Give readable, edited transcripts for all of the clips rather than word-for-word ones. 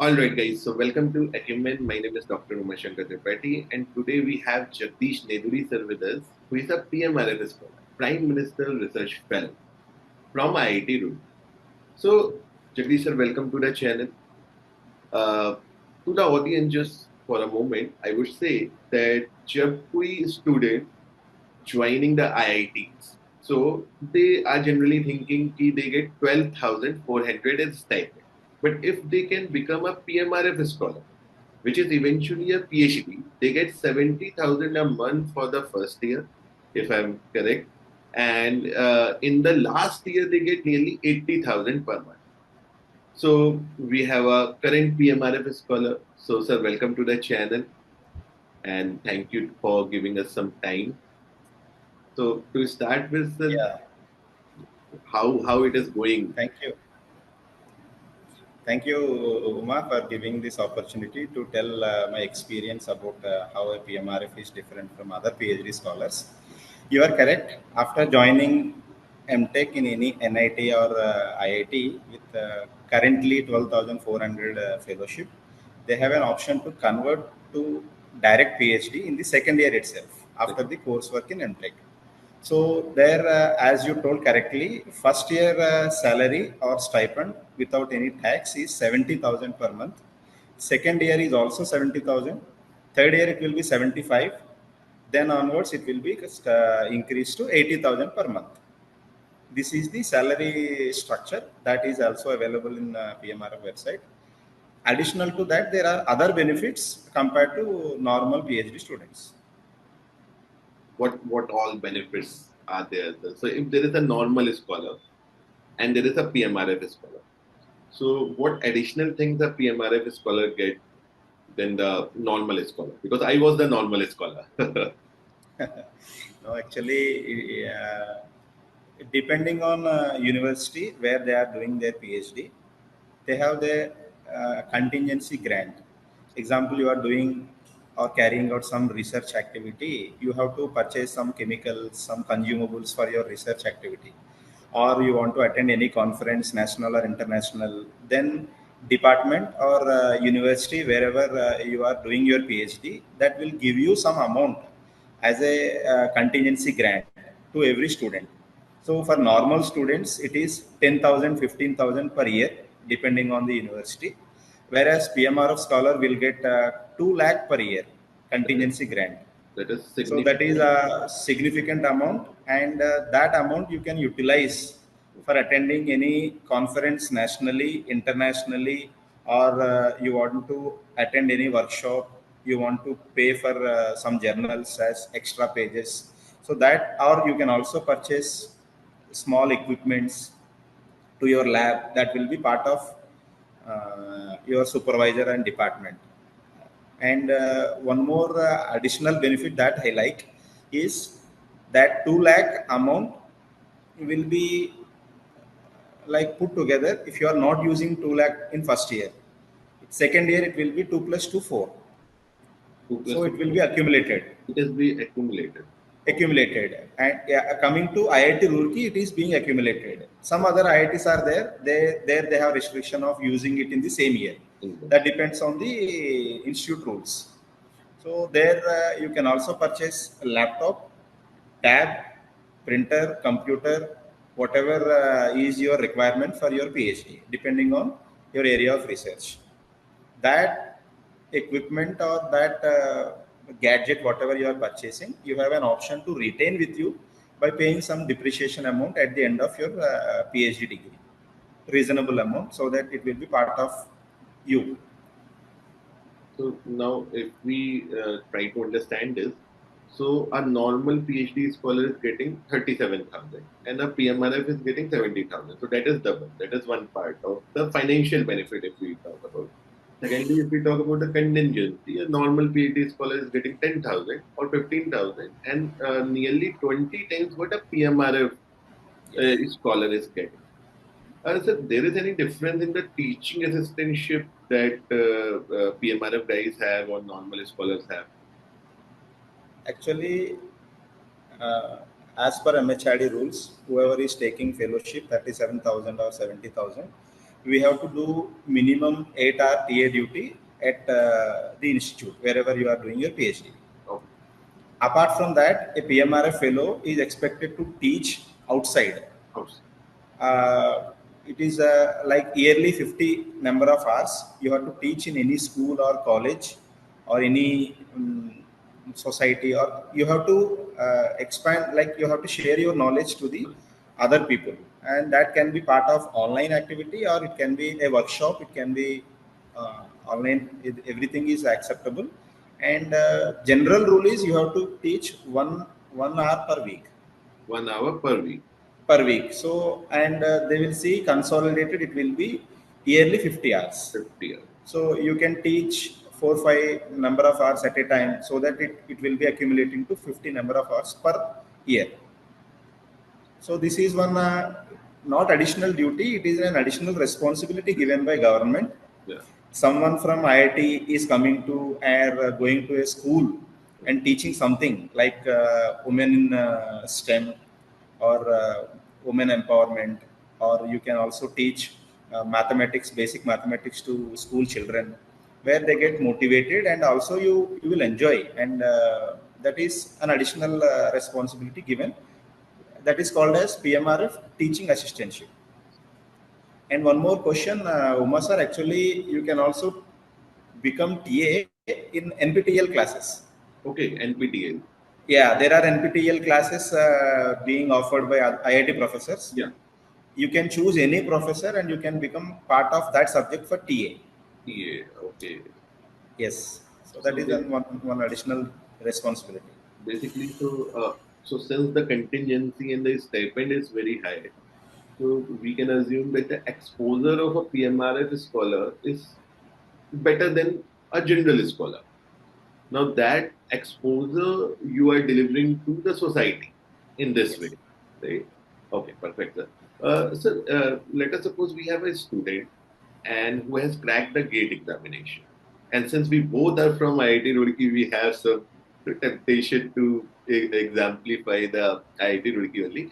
Alright guys, so welcome to Acumen. My name is Dr. Umashankar Tripathi, and today we have Jagdish Neduri sir with us, who is a PMRF Scholar, Prime Minister Research Fellow from IIT Roorkee. So Jagdish sir, welcome to the channel. To the audience, just for a moment, I would say that जब कोई student joining the IITs, so they are generally thinking that they get 12,400 as stipend. But if they can become a PMRF scholar, which is eventually a PhD, they get 70,000 a month for the first year, if I'm correct. And in the last year, they get nearly 80,000 per month. So we have a current PMRF scholar. So sir, welcome to the channel and thank you for giving us some time. So to start with, sir, Yeah, how it is going? thank you. Thank you, Uma, for giving this opportunity to tell my experience about how a PMRF is different from other PhD scholars. You are correct. After joining MTech in any NIT or IIT with currently 12,400 fellowship, they have an option to convert to direct PhD in the second year itself after the coursework in MTech. So there, as you told correctly, first year salary or stipend without any tax is 70,000 per month. Second year is also 70,000. Third year it will be 75. Then onwards it will be increased to 80,000 per month. This is the salary structure that is also available in PMRF website. Additional to that, there are other benefits compared to normal PhD students. What all benefits are there? So if there is a normal scholar and there is a PMRF scholar, so what additional things a PMRF scholar get than the normal scholar? Because I was the normal scholar. No, actually, depending on university where they are doing their PhD, they have their contingency grant. Example, you are doing or carrying out some research activity, you have to purchase some chemicals, some consumables for your research activity, or you want to attend any conference, national or international, then department or university wherever you are doing your PhD, that will give you some amount as a contingency grant to every student. So for normal students, it is 10,000, 15,000 per year, depending on the university. Whereas PMRF scholar will get 2 lakh per year contingency grant. That is So significant. that is a significant amount, and that amount you can utilize for attending any conference nationally, internationally, or you want to attend any workshop, you want to pay for some journals as extra pages. So that, or you can also purchase small equipments to your lab that will be part of your supervisor and department. And one more additional benefit that I like is that 2 lakh amount will be like put together if you are not using 2 lakh in first year. Second year it will be 2 plus 2, 4. 2 plus So 2, it will be accumulated. it is be accumulated. Accumulated. And coming to IIT Roorkee, it is being accumulated. Some other IITs are there. They have restriction of using it in the same year. That depends on the institute rules. So there you can also purchase a laptop, tab, printer, computer, whatever is your requirement for your PhD, depending on your area of research. That equipment or that gadget, whatever you are purchasing, you have an option to retain with you by paying some depreciation amount at the end of your PhD degree, reasonable amount, so that it will be part of you. So now if we try to understand this, so a normal PhD scholar is getting 37,000 and a PMRF is getting 70,000. So that is double. That is one part of the financial benefit if we talk about. Secondly, if we talk about the contingency, a normal PhD scholar is getting 10,000 or 15,000 and nearly 20 times what a PMRF scholar is getting. So there is any difference in the teaching assistantship that PMRF guys have or normal scholars have? Actually, as per MHRD rules, whoever is taking fellowship, 37,000 or 70,000, we have to do minimum 8-hour TA duty at the institute, wherever you are doing your PhD. Okay. Apart from that, a PMRF fellow is expected to teach outside. It is like yearly 50 number of hours you have to teach in any school or college or any society, or you have to expand, like you have to share your knowledge to the other people, and that can be part of online activity or it can be a workshop, it can be online. Everything is acceptable, and general rule is you have to teach one hour per week. 1 hour per week. Per week. So, and they will see consolidated, it will be yearly 50 hours. 50 hours. So you can teach 4-5 number of hours at a time, so that it will be accumulating to 50 number of hours per year. So this is one not additional duty, it is an additional responsibility given by government. Yeah. Someone from IIT is coming to or going to a school and teaching something like women in STEM or women empowerment, or you can also teach mathematics, basic mathematics to school children, where they get motivated and also you will enjoy, and that is an additional responsibility given, that is called as PMRF teaching assistantship. And one more question, Uma sir, actually you can also become TA in NPTEL classes. Okay, NPTEL. Yeah, there are NPTEL classes being offered by IIT professors. Yeah. You can choose any professor and you can become part of that subject for TA. TA, okay. Yes. So that is one additional responsibility. Basically, so since the contingency and the stipend is very high, so we can assume that the exposure of a PMRF scholar is better than a general scholar. Now that exposure you are delivering to the society in this way, right? Okay, perfect, sir. Let us suppose we have a student and who has cracked the gate examination. And since we both are from IIT Roorkee, we have some temptation to exemplify the IIT Roorkee only.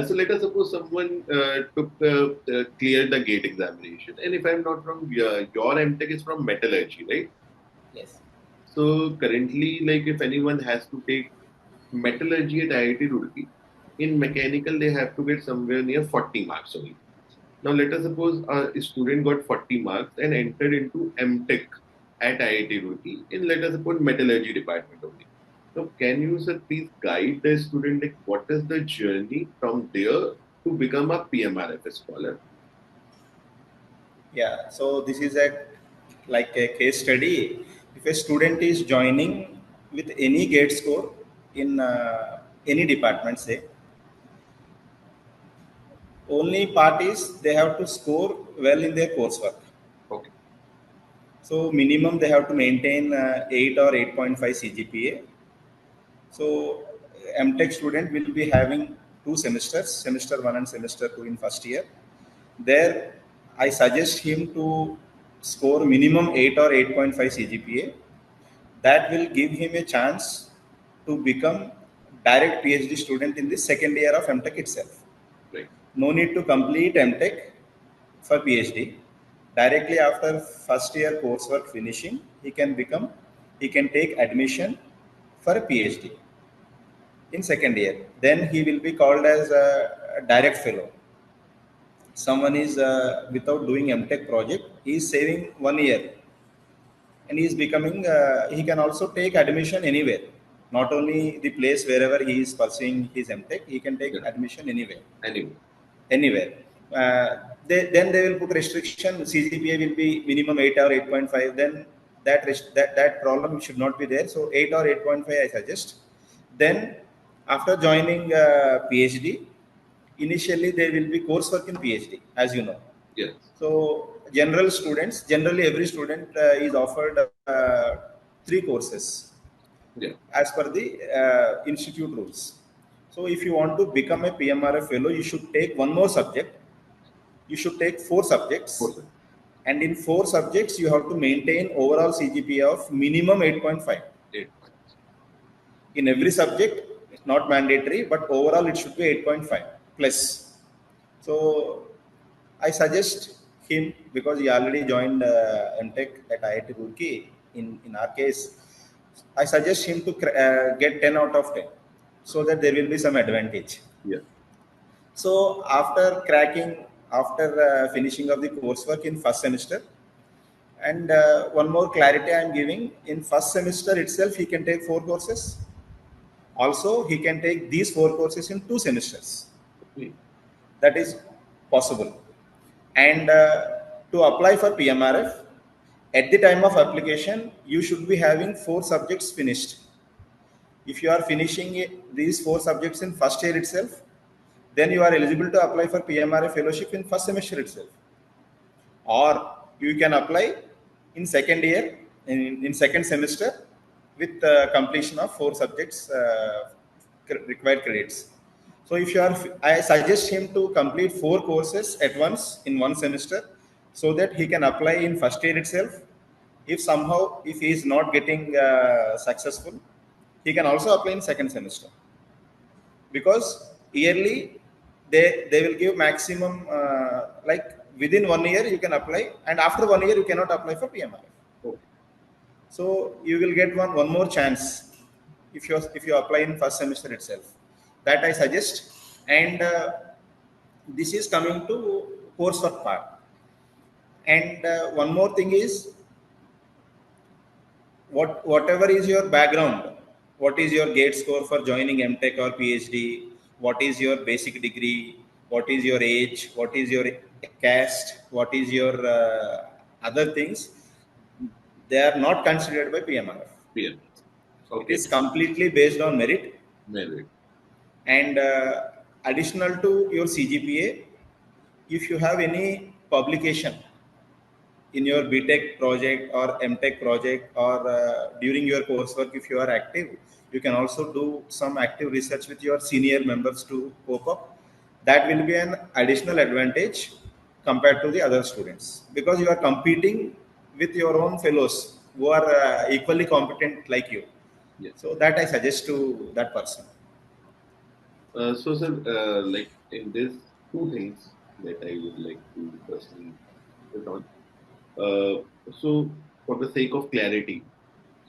So let us suppose someone cleared the gate examination. And if I'm not wrong, your MTech is from metallurgy, right? Yes. So currently, like if anyone has to take metallurgy at IIT Roorkee, in mechanical they have to get somewhere near 40 marks only. Now let us suppose a student got 40 marks and entered into MTech at IIT Roorkee in, let us suppose, metallurgy department only. Now can you, sir, please guide the student, like what is the journey from there to become a PMRF scholar? Yeah. So this is like a case study. If a student is joining with any gate score in any department, say, only part is they have to score well in their coursework. Okay. So minimum they have to maintain 8 or 8.5 CGPA. So MTech student will be having 2 semesters, semester 1 and semester 2 in first year. There I suggest him to score minimum 8 or 8.5 CGPA. That will give him a chance to become direct PhD student in the second year of MTech itself. Right. No need to complete MTech for PhD. Directly after first year coursework finishing, he can take admission for a PhD in second year. Then he will be called as a direct fellow. Someone is without doing MTech project, he is saving 1 year, and he is becoming. He can also take admission anywhere, not only the place wherever he is pursuing his MTech. He can take admission anywhere. Anywhere. Then they will put restriction. CGPA will be minimum 8 or 8.5. Then that problem should not be there. So 8 or 8.5 I suggest. Then after joining PhD, initially there will be coursework in PhD, as you know. Yes. So generally every student is offered 3 courses. Yeah. As per the institute rules. So if you want to become a PMRF fellow, you should take one more subject. You should take 4 subjects. And in 4 subjects, you have to maintain overall CGPA of minimum 8.5. In every subject, it's not mandatory, but overall it should be 8.5 plus. So I suggest him because he already joined MTech at IIT Roorkee. In our case, I suggest him to get 10 out of 10 so that there will be some advantage. Yeah. So after finishing of the coursework in first semester, and one more clarity I am giving, in first semester itself, he can take 4 courses. Also, he can take these 4 courses in 2 semesters. Okay. That is possible. And to apply for PMRF, at the time of application, you should be having 4 subjects finished. If you are finishing these 4 subjects in first year itself, then you are eligible to apply for PMRF fellowship in first semester itself. Or you can apply in second year, in second semester, with completion of 4 subjects required credits. So if you are, I suggest him to complete 4 courses at once in one semester, so that he can apply in first year itself. If somehow, if he is not getting successful, he can also apply in second semester, because yearly they will give maximum, like within 1 year you can apply, and after 1 year you cannot apply for PMRF. Okay. So you will get one more chance if you apply in first semester itself. That I suggest. And this is coming to coursework part. And one more thing is, whatever is your background, what is your gate score for joining MTech or PhD, what is your basic degree, what is your age, what is your caste, what is your other things, they are not considered by PMRF. PMRF. It Okay. is completely based on merit. Merit. And additional to your CGPA, if you have any publication in your BTech project or MTech project, or during your coursework, if you are active, you can also do some active research with your senior members to cope up. That will be an additional advantage compared to the other students, because you are competing with your own fellows who are equally competent like you. Yes. So that I suggest to that person. So, sir, like in this, two things that I would like to personally put on. So, for the sake of clarity,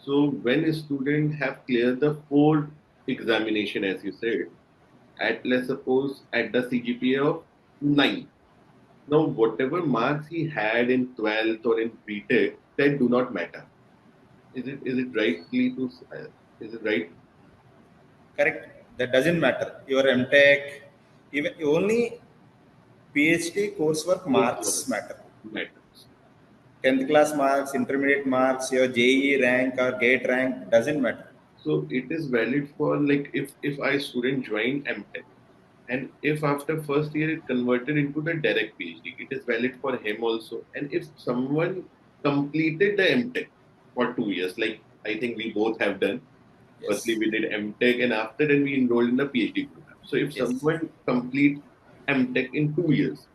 so when a student have cleared the four examination, as you said, at let's suppose at the CGPA of 9. Now, whatever marks he had in 12th or in BTech, that do not matter. Is it rightly to is it right? Correct. That doesn't matter. Your MTech, even only PhD coursework marks matter. Matters. 10th class marks, intermediate marks, your JE rank or GATE rank doesn't matter. So it is valid for like if I student joined MTech and if after first year it converted into the direct PhD, it is valid for him also. And if someone completed the MTech for 2 years, like I think we both have done. Firstly, Yes. we did MTech, and after then we enrolled in the PhD program. So if Yes. someone complete MTech in 2 years,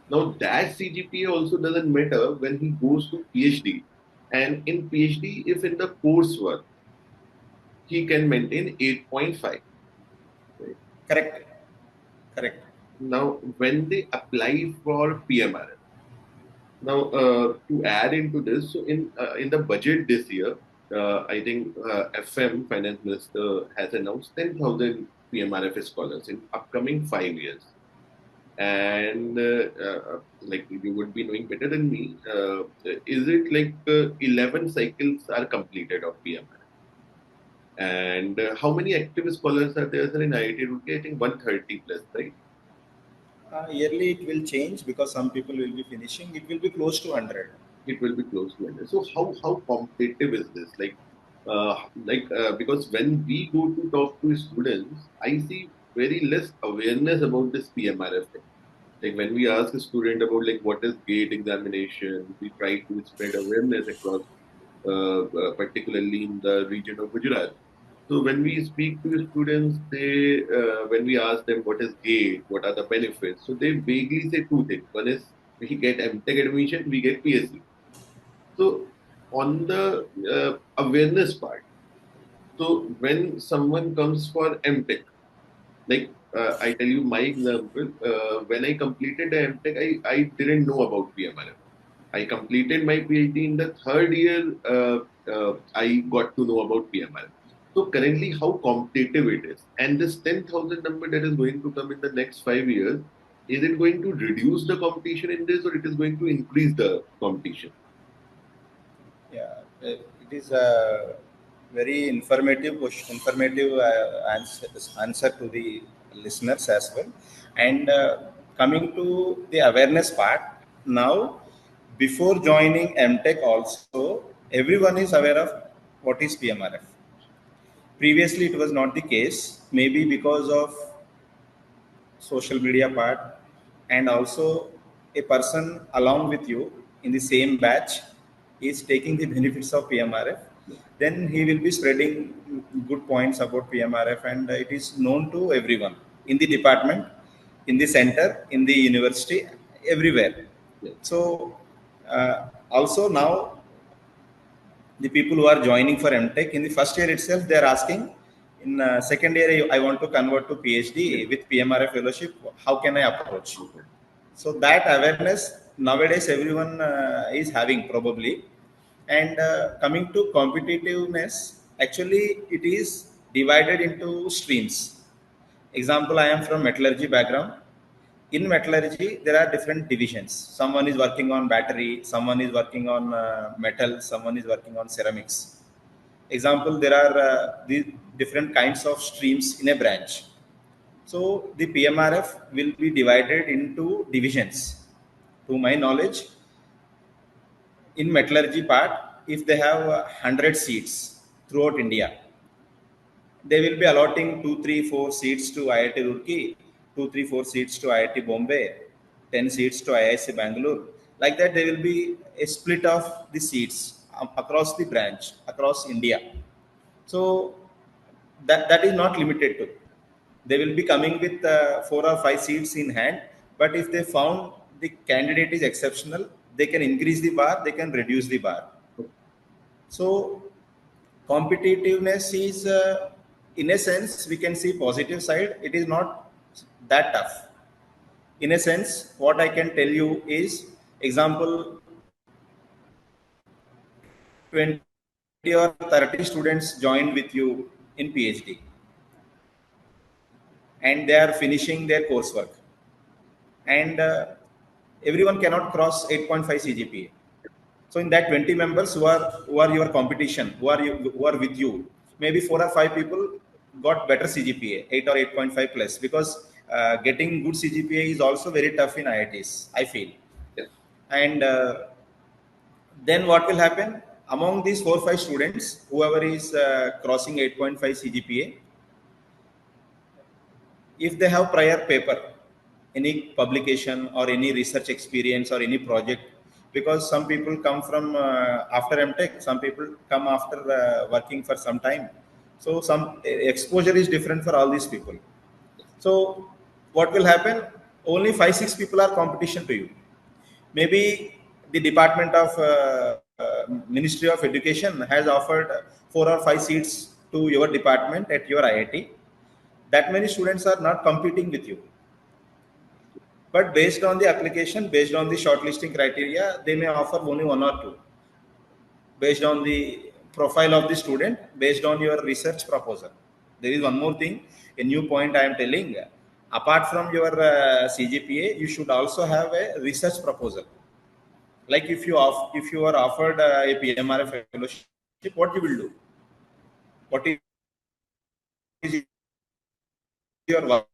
now that CGPA also doesn't matter when he goes to PhD. And in PhD, if in the coursework he can maintain 8.5. Right? Correct. Correct. Now, when they apply for PMRF, now to add into this, so in the budget this year, I think FM Finance Minister has announced 10,000 PMRF scholars in upcoming 5 years. And like you would be knowing better than me, is it like 11 cycles are completed of PMRF? And how many active scholars are there sir, in IIT Roorkee? I think 130 plus, right? Yearly it will change because some people will be finishing. It will be close to 100. It will be close to 100. So how competitive is this? Because when we go to talk to students, I see very less awareness about this PMRF thing. Like when we ask a student about like what is GATE examination, we try to spread awareness across, particularly in the region of Gujarat. So when we speak to students, they when we ask them what is GATE, what are the benefits, so they vaguely say two things. One is we get MTech admission, we get PhD. So on the awareness part, so when someone comes for MTech, like I tell you my example. When I completed the MTech, I didn't know about PMRF. I completed my PhD in the third year. I got to know about PMRF. So currently, how competitive it is, and this 10,000 number that is going to come in the next 5 years, is it going to reduce the competition in this, or it is going to increase the competition? Yeah, it is a very informative question, informative answer to the listeners as well. And coming to the awareness part, now before joining MTech, also everyone is aware of what is PMRF. Previously, it was not the case, maybe because of social media part, and also a person along with you in the same batch is taking the benefits of PMRF, then he will be spreading good points about PMRF, and it is known to everyone in the department, in the center, in the university, everywhere. Yes. So also now the people who are joining for MTech in the first year itself, they are asking, in second year, I want to convert to Yes. PhD with PMRF fellowship. How can I approach? Okay. So that awareness nowadays everyone is having probably. And coming to competitiveness, actually it is divided into streams. Example, I am from metallurgy background. In metallurgy there are different divisions. Someone is working on battery, someone is working on metal, someone is working on ceramics. Example, there are the different kinds of streams in a branch. So the PMRF will be divided into divisions. To my knowledge, in metallurgy part, if they have 100 seats throughout India, they will be allotting 2, 3, 4 seats to IIT Roorkee, 2, 3, 4 seats to IIT Bombay, 10 seats to IIC Bangalore. Like that, there will be a split of the seats across the branch, across India. So that is not limited to. They will be coming with 4 or 5 seats in hand, but if they found the candidate is exceptional, they can increase the bar, they can reduce the bar. So competitiveness is, in a sense, we can see positive side. It is not that tough. In a sense, what I can tell you is, example, 20 or 30 students joined with you in PhD, and they are finishing their coursework, and everyone cannot cross 8.5 CGPA. So in that 20 members who are your competition, who are with you, maybe 4 or 5 people got better CGPA, 8 or 8.5 plus, because getting good CGPA is also very tough in IITs, I feel. Yes. And then what will happen among these 4 or 5 students, whoever is crossing 8.5 CGPA, if they have prior paper, any publication or any research experience or any project, because some people come from after MTech, some people come after working for some time. So some exposure is different for all these people. So what will happen? Only 5, 6 people are competition to you. Maybe the Department of Ministry of Education has offered 4 or 5 seats to your department at your IIT. That many students are not competing with you, but based on the application, based on the shortlisting criteria, they may offer only 1 or 2, based on the profile of the student, based on your research proposal. There is one more thing, a new point I am telling. Apart from your CGPA, you should also have a research proposal. Like if you are offered a PMRF fellowship, what you will do? What is your work,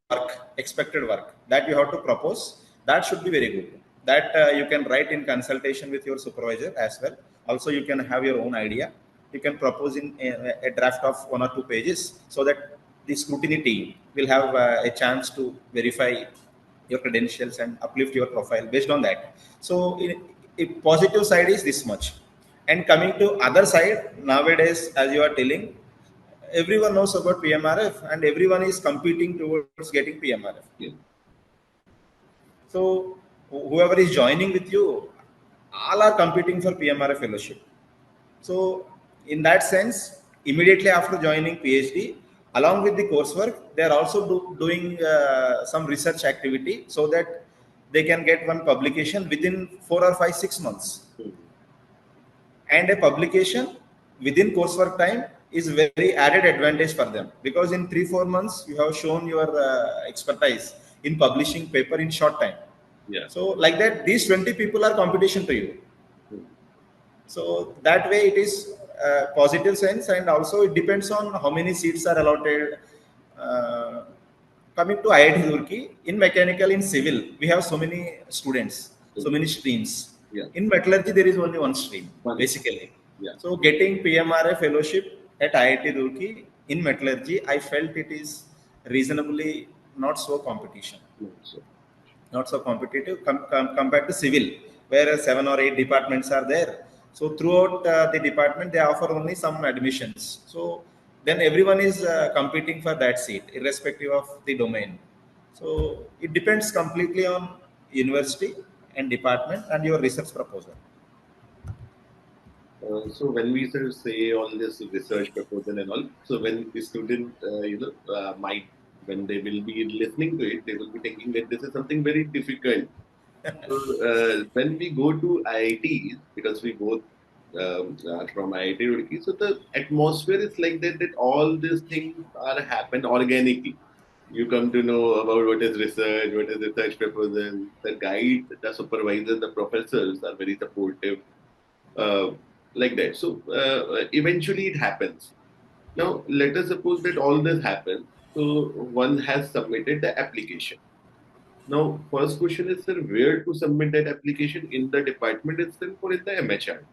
expected work that you have to propose? That should be very good. That you can write in consultation with your supervisor as well. Also you can have your own idea. You can propose in a draft of 1 or 2 pages, so that the scrutiny team will have a chance to verify your credentials and uplift your profile based on that. So a positive side is this much. And coming to other side, nowadays, as you are telling, everyone knows about PMRF and everyone is competing towards getting PMRF. Yes. So whoever is joining with you, all are competing for PMRF fellowship. So in that sense, immediately after joining PhD, Along with the coursework, they are also doing some research activity so that they can get one publication within 4 or 5, 6 months. And a publication within coursework time is very added advantage for them, because in 3-4 months you have shown your expertise in publishing paper in short time. Yeah. So like that, these 20 people are competition to you. So that way it is a positive sense, and also it depends on how many seats are allotted. Coming to IIT Roorkee, in mechanical, in civil, we have so many students, so many streams. Yeah. In metallurgy, there is only one stream, basically. Yeah. So getting PMRF fellowship at IIT Roorkee in metallurgy, I felt it is reasonably not so competition. Not so competitive compared to civil, where 7 or 8 departments are there. So throughout the department, they offer only some admissions. So then everyone is competing for that seat, irrespective of the domain. So it depends completely on university and department and your research proposal. So when we say all this research proposal and all, so when the student, might, when they will be listening to it, they will be thinking that this is something very difficult. So when we go to IITs, because we both are from IIT Roorkee, so the atmosphere is like that all these things are happen organically. You come to know about what is research proposal. The guide, the supervisor, the professors are very supportive. Uh, like that. So eventually it happens. Now let us suppose that all this happens. So one has submitted the application. Now first question is, sir, where to submit that application, in the department itself or in the MHR?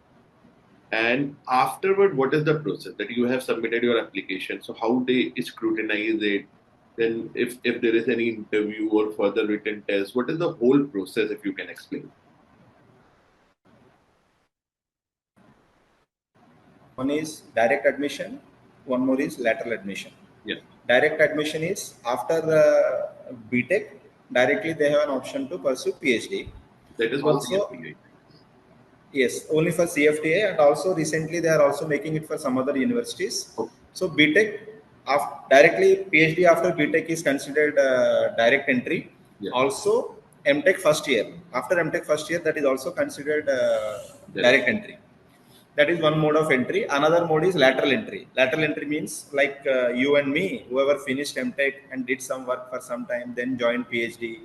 And afterward, what is the process that you have submitted your application? So how they scrutinize it? Then if there is any interview or further written test, what is the whole process, if you can explain? One is direct admission, one more is lateral admission. Yeah. Direct admission is after BTech, directly they have an option to pursue PhD. That is what CFTA. Yes, only for CFTA, and also recently they are also making it for some other universities. Okay. So BTech, directly PhD after BTech is considered direct entry. Yeah. Also MTech first year, after MTech first year, that is also considered direct entry. That is one mode of entry. Another mode is lateral entry. Lateral entry means like you and me, whoever finished MTech and did some work for some time, then joined PhD,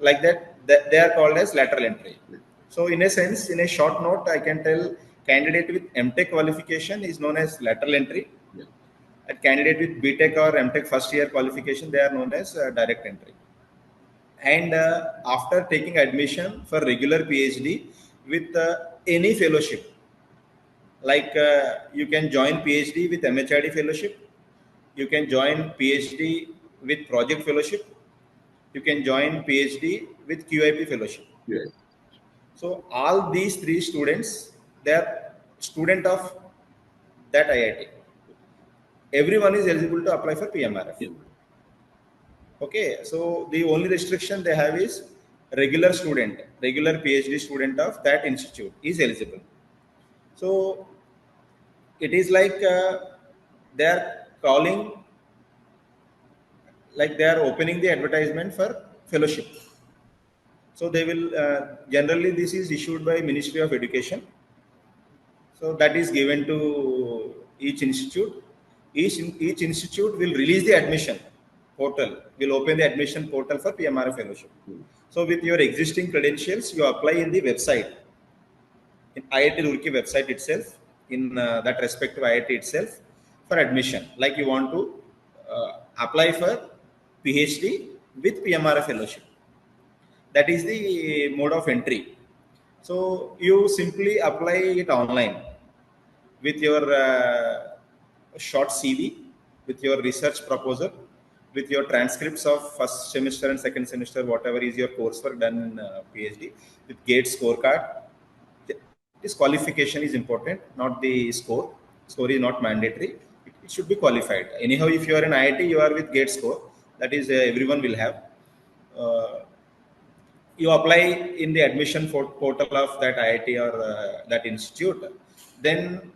like that, they are called as lateral entry. So in a sense, in a short note, I can tell candidate with MTech qualification is known as lateral entry. Yeah. A candidate with BTech or MTech first year qualification, they are known as direct entry. And after taking admission for regular PhD with any fellowship, like you can join PhD with MHRD fellowship, you can join PhD with project fellowship, you can join PhD with QIP fellowship. Yes. So all these 3 students, they are student of that IIT. Everyone is eligible to apply for PMRF. Yeah. Okay, so the only restriction they have is regular student, regular PhD student of that institute is eligible. So it is like they are calling, like they are opening the advertisement for fellowship. So they will generally, this is issued by Ministry of Education. So that is given to each institute. Each institute will release the admission portal, will open the admission portal for PMRF fellowship. So with your existing credentials, you apply in the website, in IIT Roorkee website itself, in that respective IIT itself, for admission. Like you want to apply for PhD with PMRF fellowship. That is the mode of entry. So you simply apply it online with your short CV, with your research proposal, with your transcripts of first semester and second semester, whatever is your coursework done in PhD, with GATE scorecard. This qualification is important, not the score. Score is not mandatory. It should be qualified. Anyhow, if you are in IIT, you are with GATE score. That is everyone will have. You apply in the admission portal of that IIT or that institute. Then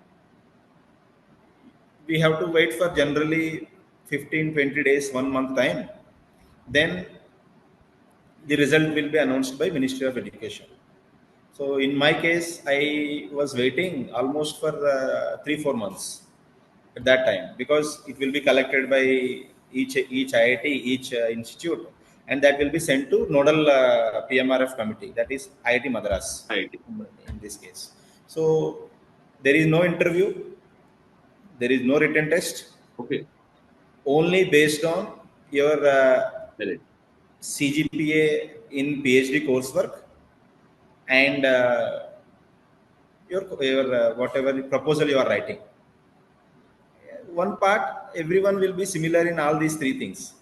we have to wait for generally 15, 20 days, 1 month time, then the result will be announced by Ministry of Education. So in my case, I was waiting almost for 3, 4 months at that time, because it will be collected by each IIT, each institute, and that will be sent to nodal PMRF committee, that is IIT Madras IIT. in this case. So there is no interview, there is no written test, Okay. only based on your Correct. CGPA in PhD coursework and your whatever proposal you are writing. One part, everyone will be similar in all these three things.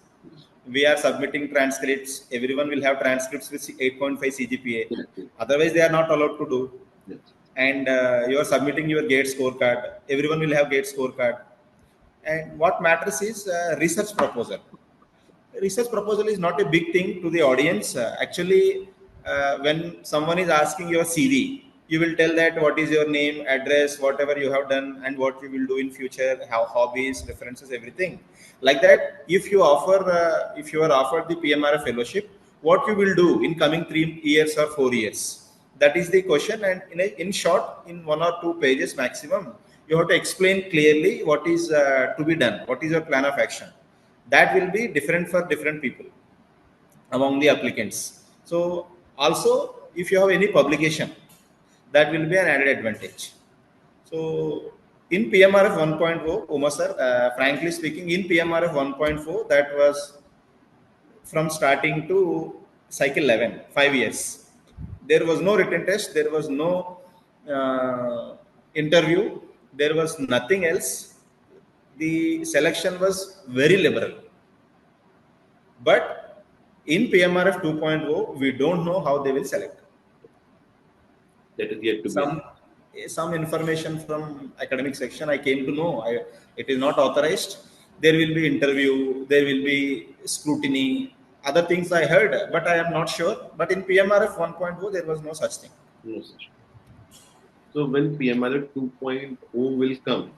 We are submitting transcripts. Everyone will have transcripts with 8.5 CGPA. Yes, yes, Otherwise, they are not allowed to do. yes. And you are submitting your GATE scorecard. Everyone will have GATE scorecard. And what matters is research proposal. Research proposal is not a big thing to the audience. Actually, when someone is asking your CV, you will tell that what is your name, address, whatever you have done, and what you will do in future, how hobbies, references, everything. Like that, if you are offered the PMRF fellowship, what you will do in coming 3 years or 4 years? That is the question. And in short, in 1 or 2 pages maximum, you have to explain clearly what is to be done, what is your plan of action. That will be different for different people among the applicants. So also, if you have any publication, that will be an added advantage. So in PMRF 1.0, Uma sir, frankly speaking, in PMRF 1.4, that was from starting to cycle 11, 5 years. There was no written test, there was no interview, there was nothing else. The selection was very liberal. But in PMRF 2.0, we don't know how they will select. That is yet to be. Some information from academic section I came to know. It is not authorized. There will be interview, there will be scrutiny, other things I heard, but I am not sure. But in PMRF 1.0, there was no such thing. No such. So when PMRF 2.0 will come,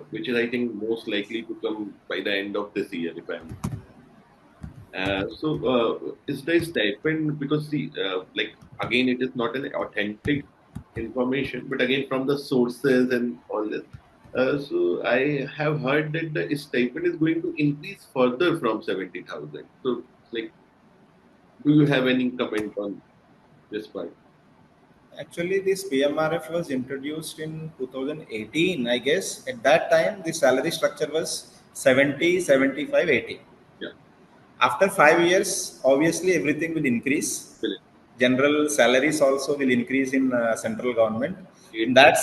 which is I think most likely to come by the end of this year, if I'm. Is the stipend, because see, like again, it is not an authentic information, but again from the sources and all this. So I have heard that the stipend is going to increase further from 70,000. So like, do you have any comment on this part? Actually, this PMRF was introduced in 2018, I guess. At that time, the salary structure was 70, 75, 80. Yeah. After 5 years, obviously everything will increase. Correct. General salaries also will increase in central government. In 8. that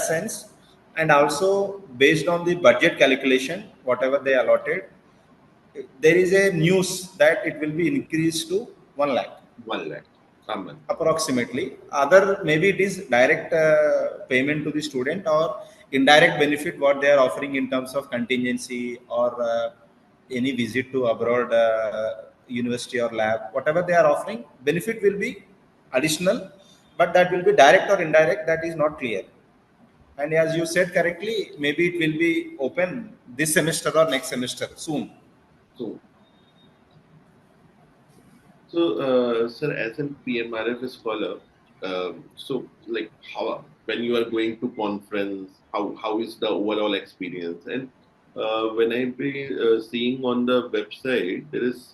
sense, and also based on the budget calculation, whatever they allotted, there is a news that it will be increased to 1 lakh 1 lakh. Common. approximately. Other, maybe it is direct payment to the student, or indirect benefit what they are offering in terms of contingency, or any visit to abroad university or lab, whatever they are offering, benefit will be additional, but that will be direct or indirect, that is not clear. And as you said correctly, maybe it will be open this semester or next semester soon. So, sir, as an PMRF scholar, so like how when you are going to conference, how is the overall experience? And when I be seeing on the website, there is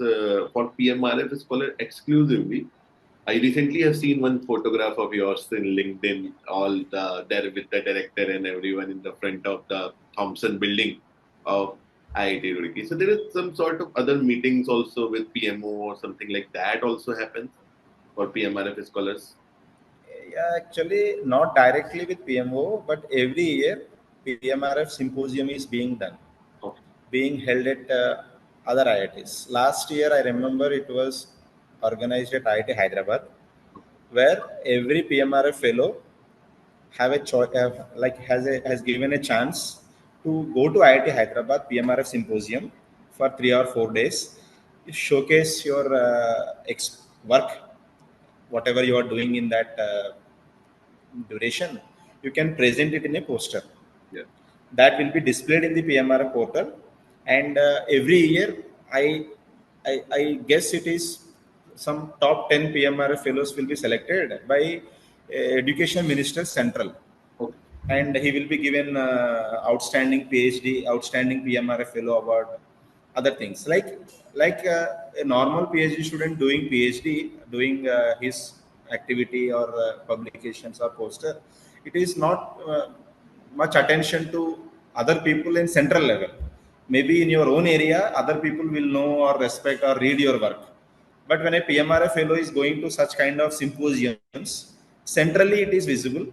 for PMRF scholar exclusively. I recently have seen one photograph of yours in LinkedIn, all there with the director and everyone in the front of the Thompson building of IIT Roorkee. So there is some sort of other meetings also with PMO or something like that also happens for PMRF scholars. Yeah, actually, not directly with PMO, but every year PMRF Symposium is being done, Okay. being held at other IITs. Last year, I remember it was organized at IIT Hyderabad, where every PMRF fellow have a choice, has given a chance to go to IIT Hyderabad PMRF Symposium for 3 or 4 days, showcase your work, whatever you are doing in that duration. You can present it in a poster. Yeah. that will be displayed in the PMRF portal, and every year I guess it is some top 10 PMRF fellows will be selected by Education Minister Central, Okay. and he will be given outstanding PhD, outstanding PMRF fellow award, other things like a normal PhD student doing PhD, doing his activity or publications or poster. It is not much attention to other people in central level. Maybe in your own area, other people will know or respect or read your work. But when a PMRF fellow is going to such kind of symposiums, centrally it is visible,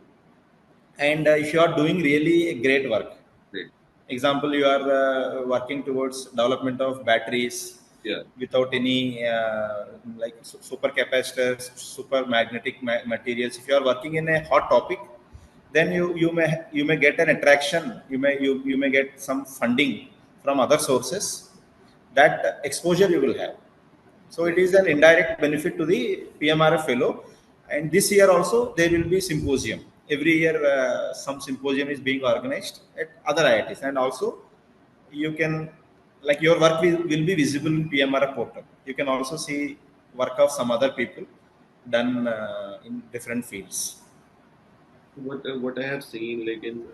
and if you are doing really a great work, Great. example you are working towards development of batteries Yeah. without any like super capacitors, super magnetic materials. If you are working in a hot topic, then you may get an attraction, you may get some funding from other sources. That exposure you will have, so it is an indirect benefit to the PMRF fellow. And this year also there will be symposium. Every year some symposium is being organized at other IITs, and also you can, like, your work will be visible in PMRF portal. You can also see work of some other people done in different fields. What I have seen, like in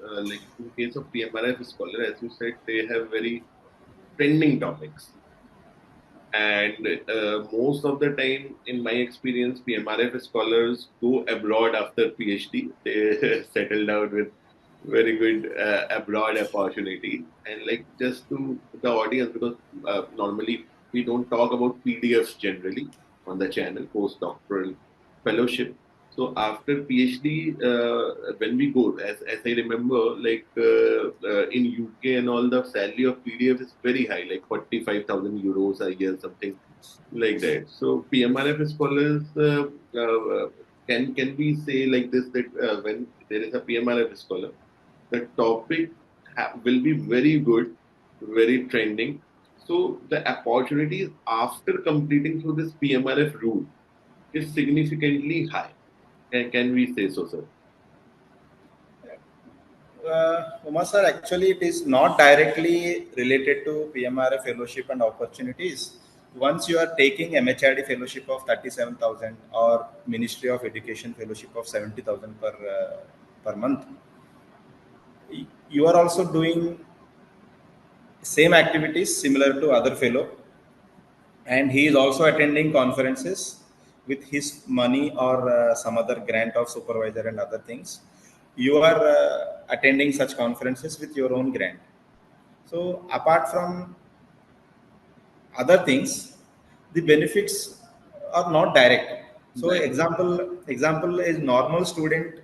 case of PMRF Scholar, as you said, they have very trending topics. And most of the time, in my experience, PMRF scholars go abroad after PhD. They settle down with very good abroad opportunity. And like just to the audience, because normally we don't talk about PDFs generally on the channel, postdoctoral fellowship. So after PhD, when we go, as I remember, in UK and all, the salary of PDF is very high, like 45,000 euros a year, something like that. So PMRF scholars, can we say like this, that when there is a PMRF scholar, the topic will be very good, very trending. So the opportunities after completing through this PMRF route is significantly high. Can we say so, sir? Uma sir, actually it is not directly related to PMRF fellowship and opportunities. Once you are taking MHRD fellowship of 37,000 or Ministry of Education fellowship of 70,000 per month, you are also doing same activities similar to other fellow, and he is also attending conferences with his money or some other grant of supervisor and other things. You are attending such conferences with your own grant. So apart from other things, the benefits are not direct. So Right. example is normal student,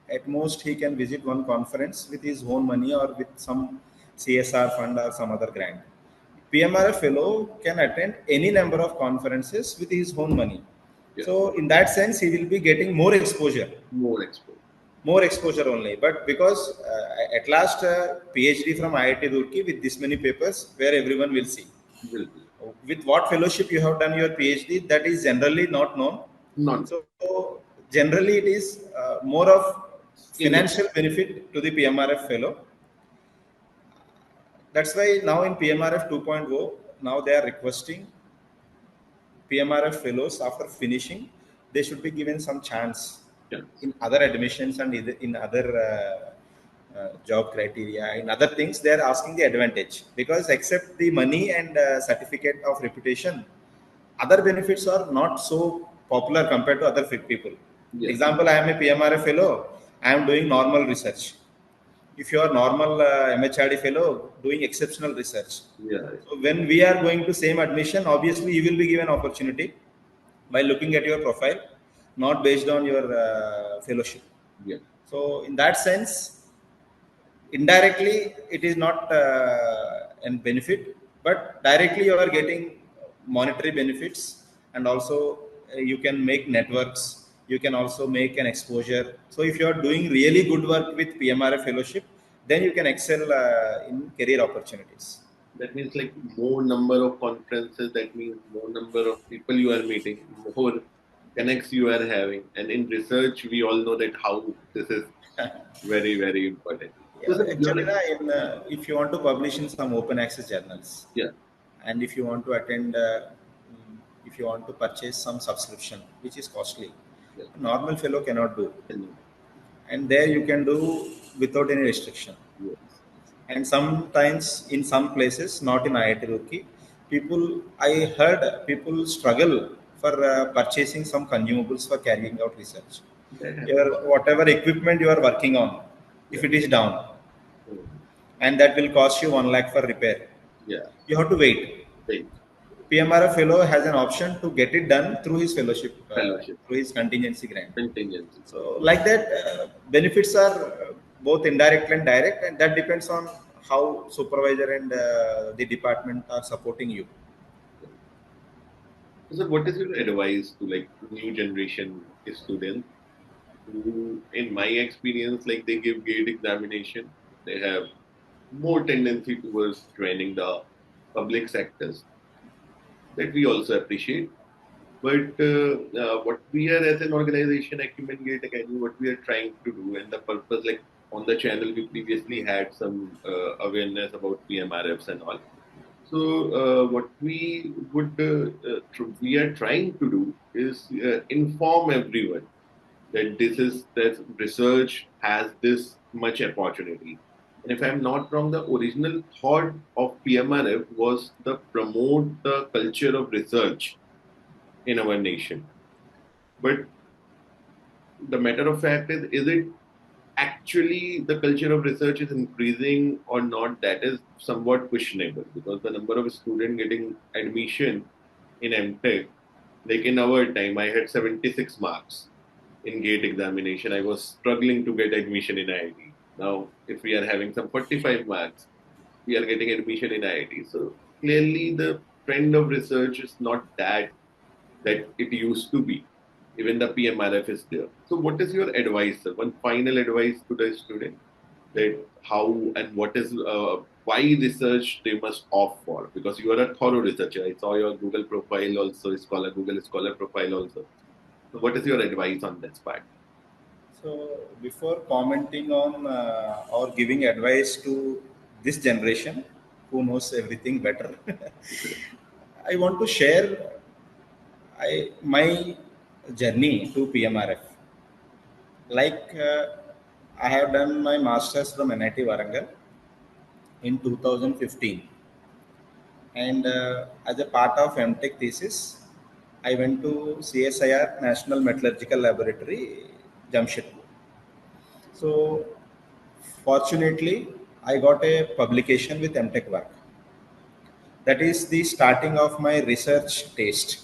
at most he can visit one conference with his own money or with some CSR fund or some other grant. PMRF fellow can attend any number of conferences with his own money. Yeah. So in that sense, he will be getting More exposure. more exposure only. But because at last PhD from IIT Roorkee with this many papers, where everyone will see. Will be. With what fellowship you have done your PhD, that is generally not known. Not So generally, it is more of in it. financial benefit to the PMRF fellow. That's why now in PMRF 2.0, now they are requesting PMRF fellows after finishing, they should be given some chance Yeah. in other admissions and in other job criteria, in other things. They are asking the advantage, because except the money and certificate of reputation, other benefits are not so popular compared to other fit people. Yes. Example, I am a PMRF fellow, I am doing normal research. If you are normal MHRD fellow doing exceptional research, Yeah. so when we are going to same admission, obviously you will be given opportunity by looking at your profile, not based on your fellowship. Yeah. So in that sense, indirectly it is not an benefit, but directly you are getting monetary benefits, and also you can make networks, you can also make an exposure. So if you are doing really good work with PMRF fellowship, then you can excel in career opportunities. That means like more number of conferences. That means more number of people you are meeting, more connects you are having. And in research, we all know that how this is very, very important. Yeah, actually, if you want to publish in some open access journals, yeah, and if you want to attend, if you want to purchase some subscription, which is costly, yeah, a normal fellow cannot do, and and there you can do without any restriction. yes, And sometimes in some places, not in IIT Roorkee, I heard people struggle for purchasing some consumables for carrying out research. that happens. Your whatever equipment you are working on, if Yeah, it is down, mm, and that will cost you 1 lakh for repair, yeah, you have to wait. right. PMRF fellow has an option to get it done through his fellowship, Fellowship, through his contingency grant. contingency. So, like that, benefits are both indirect and direct, and that depends on how supervisor and the department are supporting you. So, what is your advice to like new generation students who, in my experience, like they give gate examination, they have more tendency towards joining the public sectors that we also appreciate. But what we are as an organization, Acumen Gate Academy, what we are trying to do, and the purpose, like on the channel, we previously had some awareness about PMRFs and all. So what we are trying to do is inform everyone that that research has this much opportunity. And if I'm not wrong, the original thought of PMRF was to promote the culture of research in our nation. But the matter of fact is it actually the culture of research is increasing or not? That is somewhat questionable because the number of students getting admission in MTech, like in our time, I had 76 marks in GATE examination. I was struggling to get admission in IIT. Now, if we are having some 45 marks, we are getting admission in IIT. So clearly, the trend of research is not that it used to be. Even the PMRF is there. So, what is your advice, sir? One final advice to the student that how and what is why research they must opt for? Because you are a thorough researcher. I saw your Google profile also, Google Scholar profile also. So, what is your advice on this part? So, before commenting on or giving advice to this generation who knows everything better, I want to share my journey to PMRF. Like, I have done my master's from NIT Warangal in 2015, and as a part of MTech thesis, I went to CSIR National Metallurgical Laboratory, Jamshedpur. So, fortunately, I got a publication with MTech work. That is the starting of my research taste.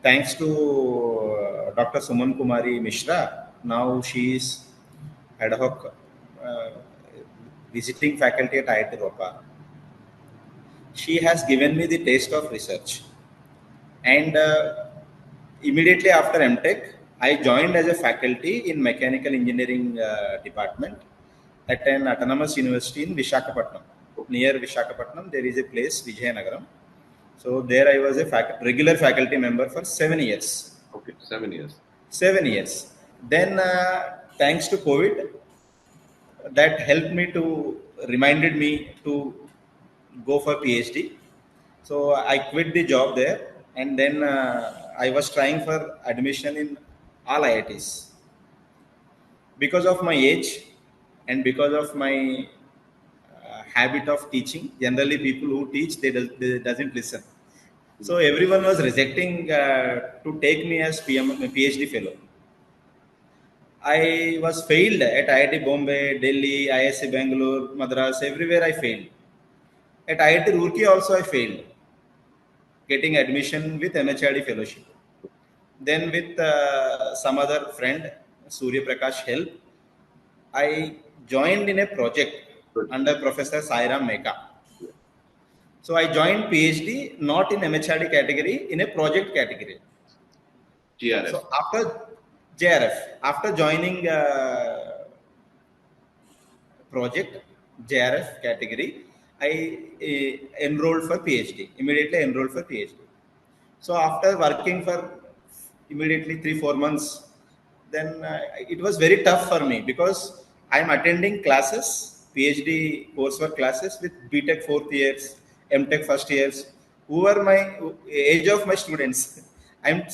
Thanks to Dr. Suman Kumari Mishra, now she is ad hoc uh, visiting faculty at IIT Roorkee. She has given me the taste of research. And immediately after MTech, I joined as a faculty in mechanical engineering department at an autonomous university in Vishakhapatnam. Near Vishakhapatnam, there is a place, Vijayanagaram. So there I was a regular faculty member for 7 years. Okay, 7 years. 7 years. Then, thanks to COVID, that helped me to reminded me to go for PhD. So I quit the job there, and then I was trying for admission in all IITs. Because of my age and because of my habit of teaching, generally people who teach they doesn't listen. So everyone was rejecting to take me as PhD fellow. I was failed at IIT Bombay, Delhi, ISC Bangalore, Madras, everywhere I failed. At IIT Roorkee also I failed, getting admission with MHRD fellowship. Then with some other friend, Surya Prakash help, I joined in a project Good. under Professor Sairam Meka. So I joined PhD not in MHRD category, in a project category. GRF. So after JRF, after joining project JRF category, I enrolled for PhD. Immediately enrolled for PhD. So after working for immediately 3 4 months, then it was very tough for me because I'm attending classes PhD coursework classes with BTech fourth years, MTech first years, who were my age of my students. I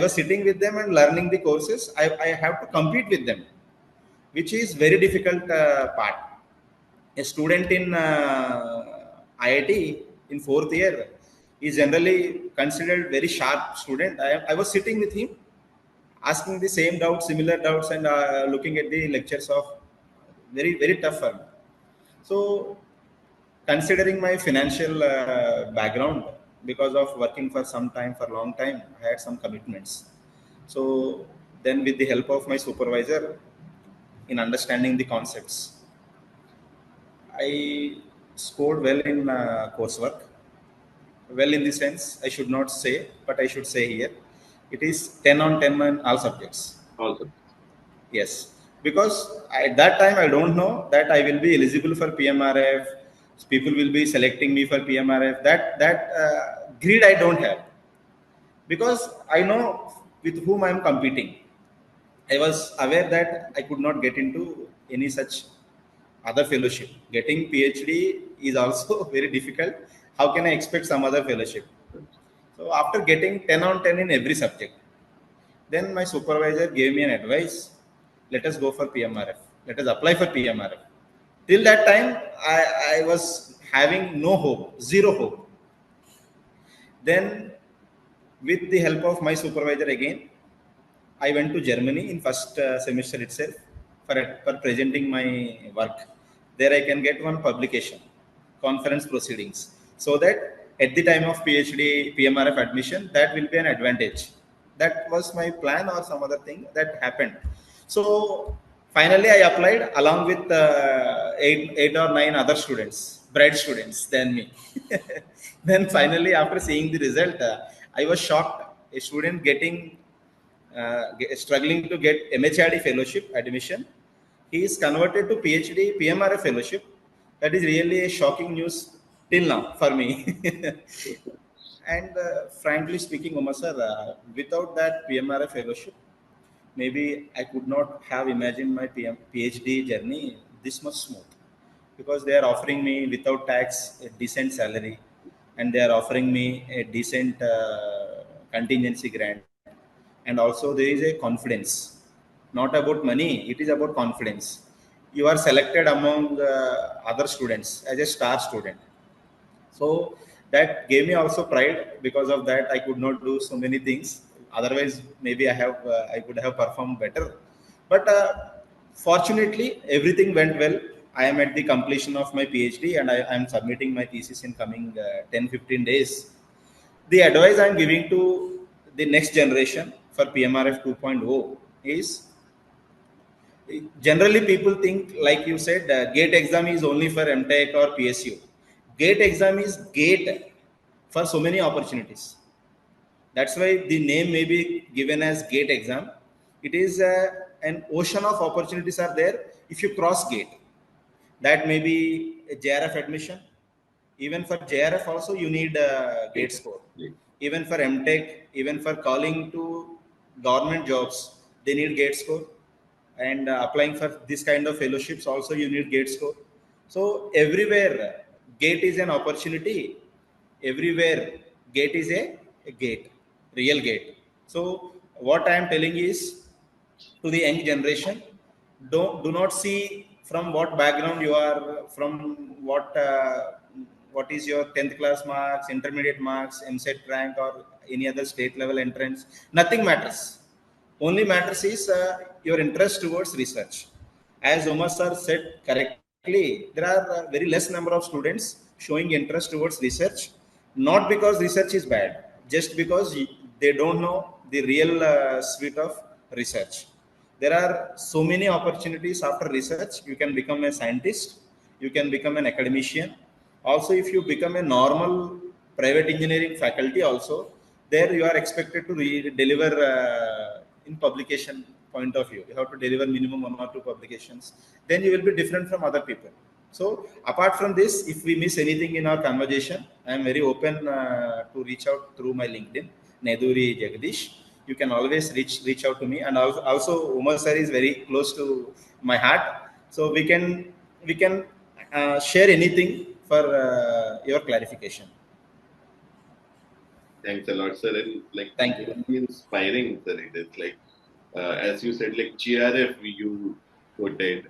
was sitting with them and learning the courses. I have to compete with them, which is very difficult part. A student in IIT in fourth year is generally considered very sharp student. I was sitting with him, asking the same doubts, similar doubts, and looking at the lectures of very, very tough for me. So, considering my financial background, because of working for some time, for a long time, I had some commitments. So, then with the help of my supervisor in understanding the concepts, I scored well in coursework. Well, in the sense, I should not say, but I should say here, it is 10 on 10 on all subjects. Also, Yes, because at that time I don't know that I will be eligible for PMRF. People will be selecting me for PMRF. That greed I don't have, because I know with whom I am competing. I was aware that I could not get into any such other fellowship. Getting PhD is also very difficult. How can I expect some other fellowship? So after getting 10 on 10 in every subject, then my supervisor gave me an advice. Let us go for PMRF. Let us apply for PMRF. Till that time, I was having no hope, zero hope. Then, with the help of my supervisor again, I went to Germany in first semester itself for presenting my work. There I can get one publication, conference proceedings, so that at the time of PhD PMRF admission, that will be an advantage. That was my plan or some other thing that happened. So finally, I applied along with eight or nine other students, bright students than me. Then finally, after seeing the result, I was shocked. A student getting struggling to get MHRD fellowship admission, he is converted to PhD PMRF fellowship. That is really a shocking news till now for me. And frankly speaking, Umar sir, without that PMRF fellowship, maybe I could not have imagined my PhD journey this much smooth, because they are offering me without tax a decent salary, and they are offering me a decent contingency grant, and also there is a confidence, not about money, it is about confidence. You are selected among other students as a star student, so that gave me also pride. Because of that, I could not do so many things. Otherwise, maybe I could have performed better. But fortunately, everything went well. I am at the completion of my PhD, and I am submitting my thesis in coming 10-15 days. The advice I am giving to the next generation for PMRF 2.0 is, generally people think, like you said, gate exam is only for MTech or PSU. Gate exam is gate for so many opportunities. That's why the name may be given as gate exam. It is an ocean of opportunities are there if you cross gate. That may be a JRF admission. Even for JRF also you need a gate score. Even for MTech, even for calling to government jobs, they need gate score. And applying for this kind of fellowships also you need gate score. So everywhere gate is an opportunity. Everywhere gate is a gate, real gate. So what I am telling is, to the young generation, do not see from what background you are, from what is your 10th class marks, intermediate marks, MSET rank, or any other state level entrance. Nothing matters. Only matters is your interest towards research. As Umar sir said correctly, there are very less number of students showing interest towards research, not because research is bad, just because they don't know the real sweet of research. There are so many opportunities after research. You can become a scientist, you can become an academician. Also, if you become a normal private engineering faculty, also there you are expected to deliver in publication point of view. You have to deliver minimum 1 or 2 publications. Then you will be different from other people. So apart from this, if we miss anything in our conversation, I am very open to reach out through my LinkedIn, Neduri Jagdish. You can always reach out to me, and also Umar sir is very close to my heart. So we can we can share anything for your clarification. Thanks a lot, sir. And like Thank you. very inspiring, sir. It is like, as you said, like GRF, you quoted.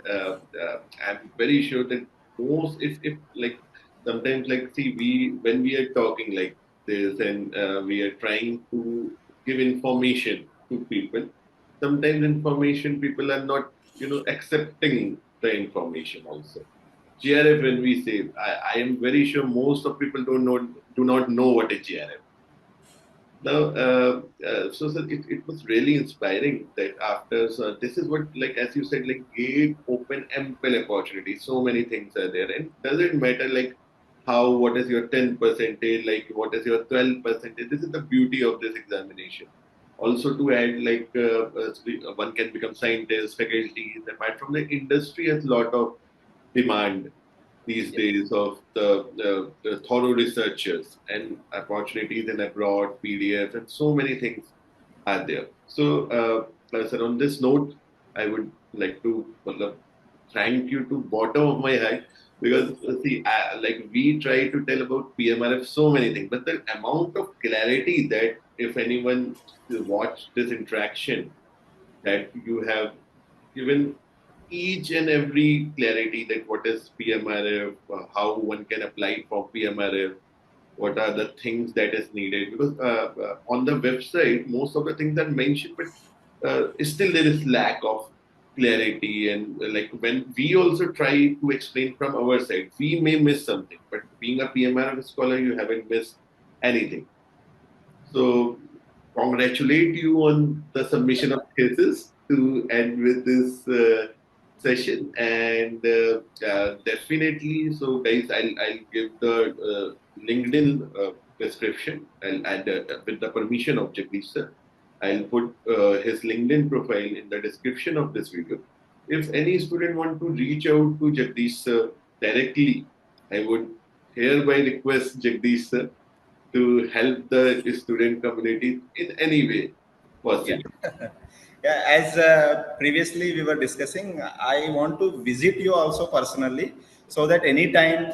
I'm very sure that most, if like sometimes, like, see, when we are talking like this and we are trying to give information to people, sometimes information people are not, accepting the information also. GRF, when we say, I am very sure most of people do not know what is GRF. Now, so sir, it was really inspiring that after, so this is what, like, as you said, like, gave open ample opportunities. So many things are there. And doesn't matter, like, what is your 10 percentage, like, what is your 12 percentage. This is the beauty of this examination. Also, to add, like, one can become scientist, faculties, apart from the industry has a lot of demand these Yes. days of the thorough researchers and opportunities in abroad, PDF, and so many things are there. So, sir, on this note, I would like to thank you to bottom of my heart because see, like we try to tell about PMRF so many things, but the amount of clarity that if anyone watch this interaction that you have given each and every clarity that what is PMRF, how one can apply for PMRF, what are the things that is needed. Because on the website, most of the things are mentioned, but still there is lack of clarity. And like when we also try to explain from our side, we may miss something. But being a PMRF scholar, you haven't missed anything. So congratulate you on the submission of thesis to end with this session. And definitely, so guys, I'll give the LinkedIn description. I'll add with the permission of Jagdish sir. I'll put his LinkedIn profile in the description of this video. If any student want to reach out to Jagdish sir directly, I would hereby request Jagdish sir to help the student community in any way Yeah. possible. Yeah, as previously we were discussing, I want to visit you also personally so that anytime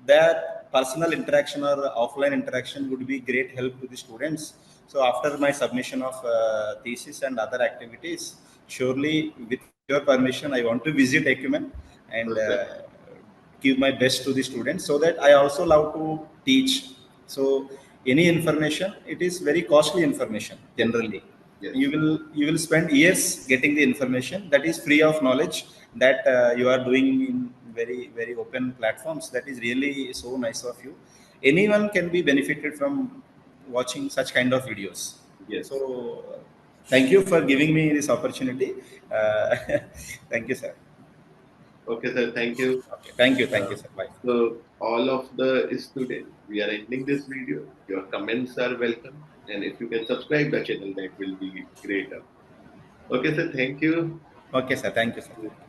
that personal interaction or offline interaction would be great help to the students. So after my submission of thesis and other activities, surely with your permission, I want to visit Acumen and Perfect. give my best to the students so that I also love to teach. So any information, it is very costly information Yes, generally. yes, You will spend years getting the information that is free of knowledge that you are doing in very open platforms. That is really so nice of you. Anyone can be benefited from watching such kind of videos. yes. So thank you for giving me this opportunity. Uh, thank you, sir. Okay, sir. Thank you. Okay, thank you, sir. Bye. So, all of the students, we are ending this video. Your comments are welcome. And if you can subscribe the channel, that will be great. Okay, sir. Thank you. Okay, sir. Thank you, sir.